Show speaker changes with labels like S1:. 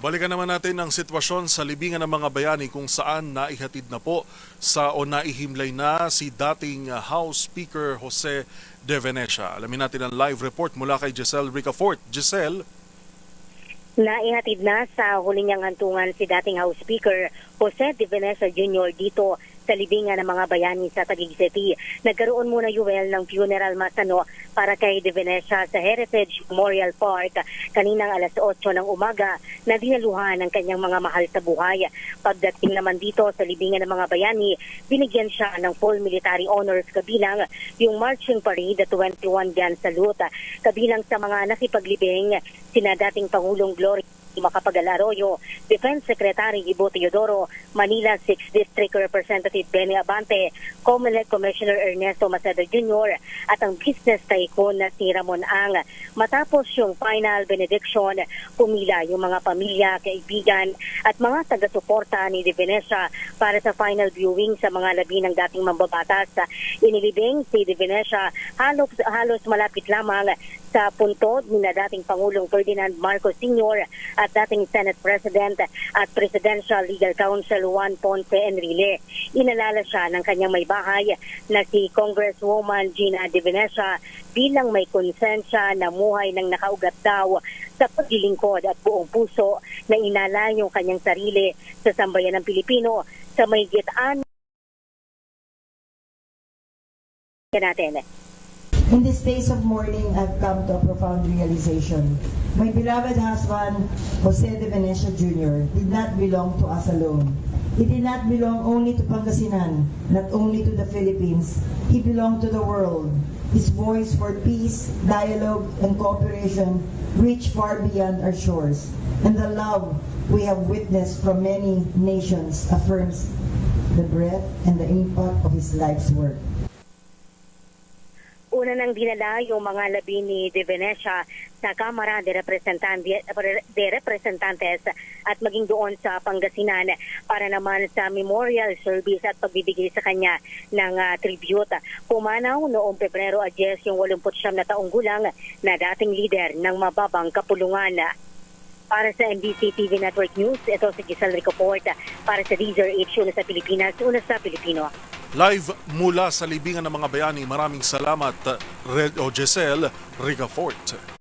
S1: Balikan naman natin ang sitwasyon sa libingan ng mga bayani kung saan naihatid na po o naihimlay na si dating House Speaker Jose De Venecia. Alamin natin ang live report mula kay Giselle Ricafort. Giselle?
S2: Naihatid na sa huli niyang hantungan si dating House Speaker Jose De Venecia Jr. dito sa libingan ng mga bayani sa Taguig City. Nagkaroon muna Yuel ng funeral masano para kay De Venecia sa Heritage Memorial Park kaninang alas 8 ng umaga na dinaluhan ng kanyang mga mahal sa buhay. Pagdating naman dito sa libingan ng mga bayani, binigyan siya ng full military honors kabilang yung marching parade at 21 gun salute. Kabilang sa mga nakipaglibing sina dating Pangulong Gloria Macapagal-Arroyo, Defense Secretary Ibo Teodoro, Manila 6th District Representative Benny Abante, COMELEC Commissioner Ernesto Macedo Jr. at ang business tycoon na si Ramon Ang. Matapos yung final benediction, pumila yung mga pamilya, kaibigan at mga taga-suporta ni De Venecia para sa final viewing sa mga labi ng dating mambabatas. Inilibing si De Venecia halos malapit lamang sa puntod ni na dating Pangulong Ferdinand Marcos Sr. at dating Senate President at Presidential Legal Counsel Juan Ponce Enrile. Inalala siya ng kanyang may bahay na si Congresswoman Gina De Venecia bilang may konsensya na muhay ng nakaugat daw sa paglilingkod at buong puso na inala yung kanyang sarili sa sambayan ng Pilipino sa may gitaan natin.
S3: In these days of mourning, I've come to a profound realization. My beloved husband, Jose De Venecia Jr., did not belong to us alone. He did not belong only to Pangasinan, not only to the Philippines. He belonged to the world. His voice for peace, dialogue, and cooperation reached far beyond our shores. And the love we have witnessed from many nations affirms the breadth and the impact of his life's work.
S2: Una nang dinala yung mga labi ni De Venecia sa Kamara de Representantes at maging doon sa Pangasinan para naman sa memorial service at pagbibigay sa kanya ng tribute. Pumanaw noong Pebrero 10 yung 89 na taong gulang na dating leader ng mababang kapulungan. Para sa MBC TV Network News, ito si Giselle Ricafort para sa DZRH, una sa Pilipinas, una sa Pilipino.
S1: Live mula sa libingan ng mga bayani, maraming salamat, Giselle Ricafort.